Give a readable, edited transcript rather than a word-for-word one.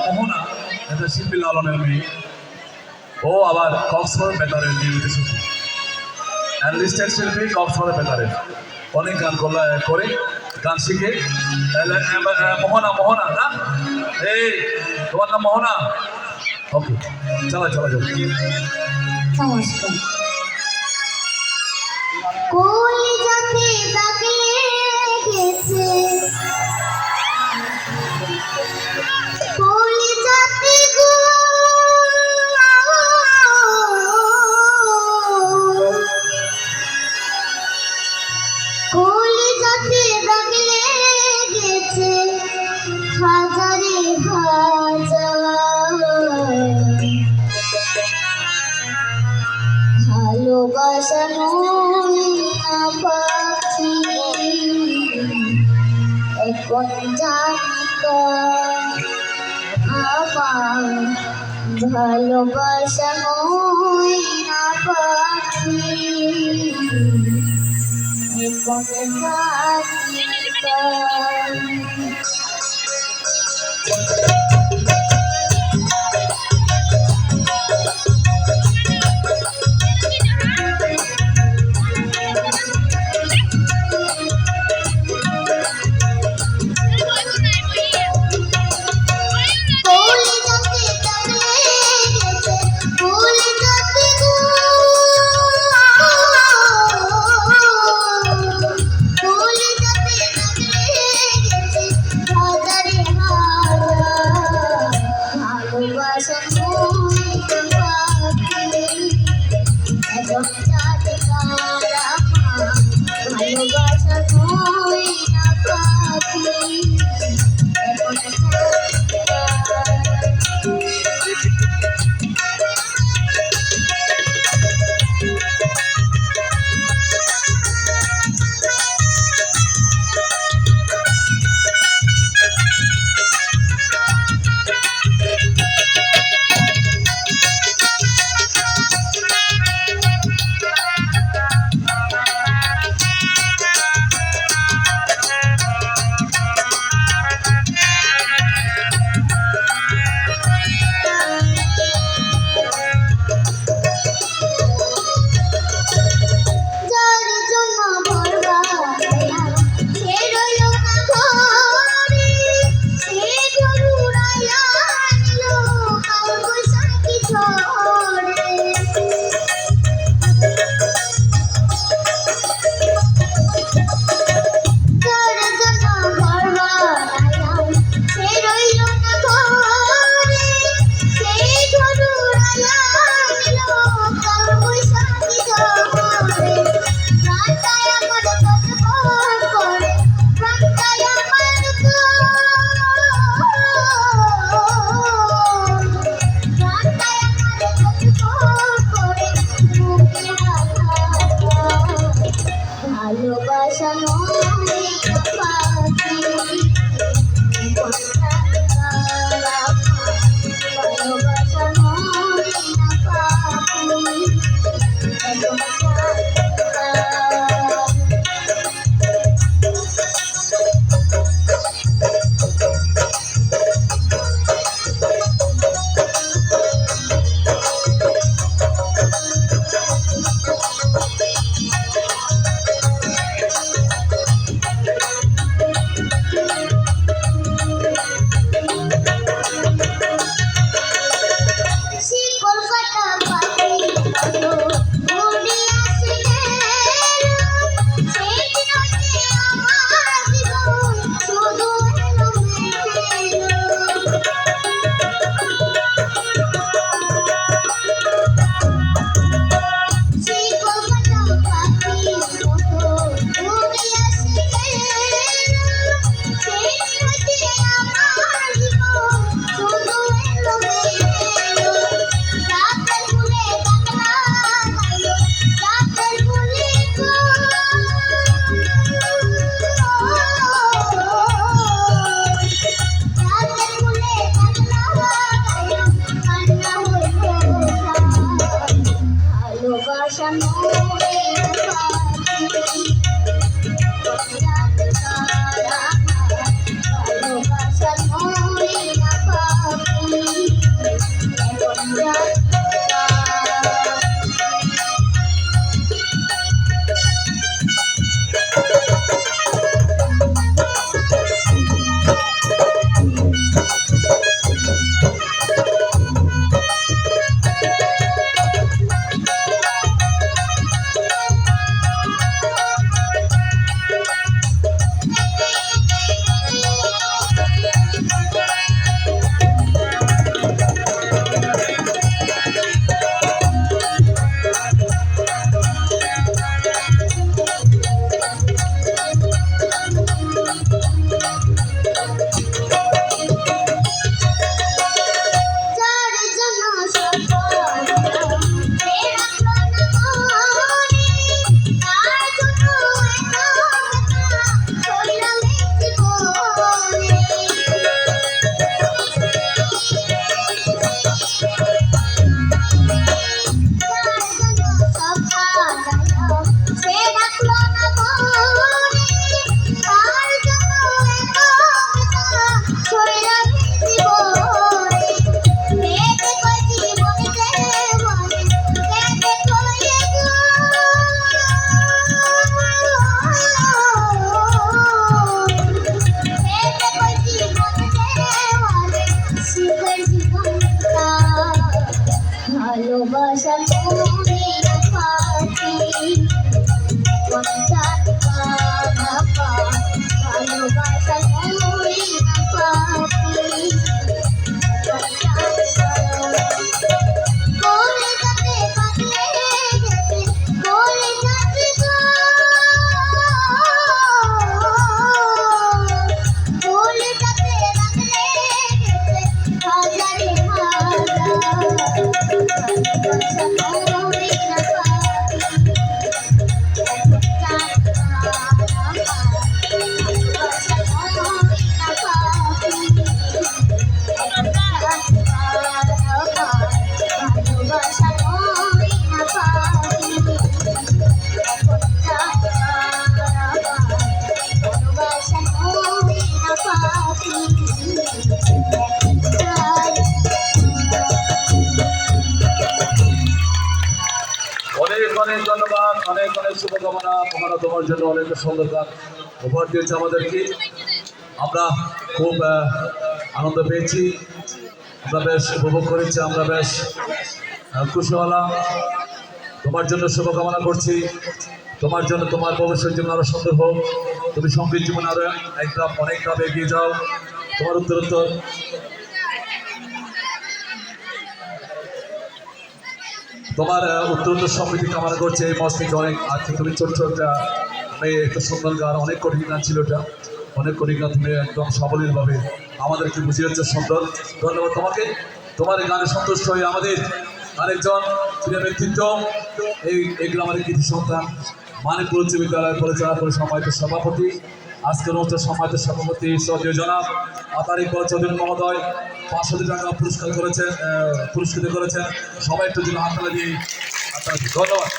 মোহনা এটা শিল্পী লালনের মেয়ে। ও আবার কক্সবাজার বেতারের নিয়মিত শিল্পী, অ্যানলিস্টেড শিল্পী কক্সবাজার বেতারের। অনেক গান করে গান শিখে। মোহনা মোহনা না, এই তোমার নাম মোহনা? ওকে, চলো চলো চলো। নমস্কার। কলিজাতে দাগ লেগেছে, কলিজাতে গো, কলিজাতে দাগ লেগেছে হাজারে হাজার, ভালোবাসানো না পাখি এখন জানি আমার, ভালোবাসানো না পাখি এখন জানি। ছড়লাম জীবনে কেঁদে কই জীবনকে বলে কেঁদে কইলে গো কেঁদে কই জীবনকে বলে সুখের জীবনটা ভালোবাসা তুমি না পাখি ভালোবাসা তুমি না পাখি বলে যাতে বাঁধলে যেতে বলে যাতে গো বলে যাতে বাঁধলে যেতে হাজারে হাজার ভালোবাসা তুমি না অনেক অনেক ধন্যবাদ, অনেক অনেক শুভকামনা। তোমরা তোমার জন্য অনেক সুন্দর গান উপহার দিয়েছে আমাদেরকে। আমরা খুব আনন্দ পেয়েছি, আমরা বেশ উপভোগ করেছি, আমরা বেশ খুশি হলাম। তোমার জন্য শুভকামনা করছি, তোমার জন্য তোমার ভবিষ্যৎ জীবন আরো সুন্দর হোক, তুমি সঙ্গীত জীবন আরো একদম অনেক ধাপ এগিয়ে যাও, তোমার উত্তরোত্তর তোমার উত্তরোত্তর সমৃদ্ধি কামনা করছে এই মঞ্চ থেকে। অনেক আজকে তুমি ছোট্ট একটা মেয়ে, একটা সুন্দর গান, অনেক কঠিন গান ছিল এটা, অনেক কঠিন গান তুমি একদম সাবলীলভাবে আমাদেরকে বুঝিয়েছো সুন্দর। ধন্যবাদ তোমাকে। তোমার এই গানে সন্তুষ্ট হয়ে আমাদের আরেকজন প্রিয় ব্যক্তিত্ব, এই গ্রামের কৃতি সন্তান, মানিকপুর উচ্চ বিদ্যালয় পরিচালনা করে সম্মানিত সভাপতি, আজকের অনুষ্ঠান সম্মানিত সভাপতি শ্রদ্ধেয় জনাব আতারি চৌধুরী মহোদয় 500 টাকা পুরস্কৃত করেছেন। সবাই একটু জন্য হাততালি দিয়ে ধন্যবাদ।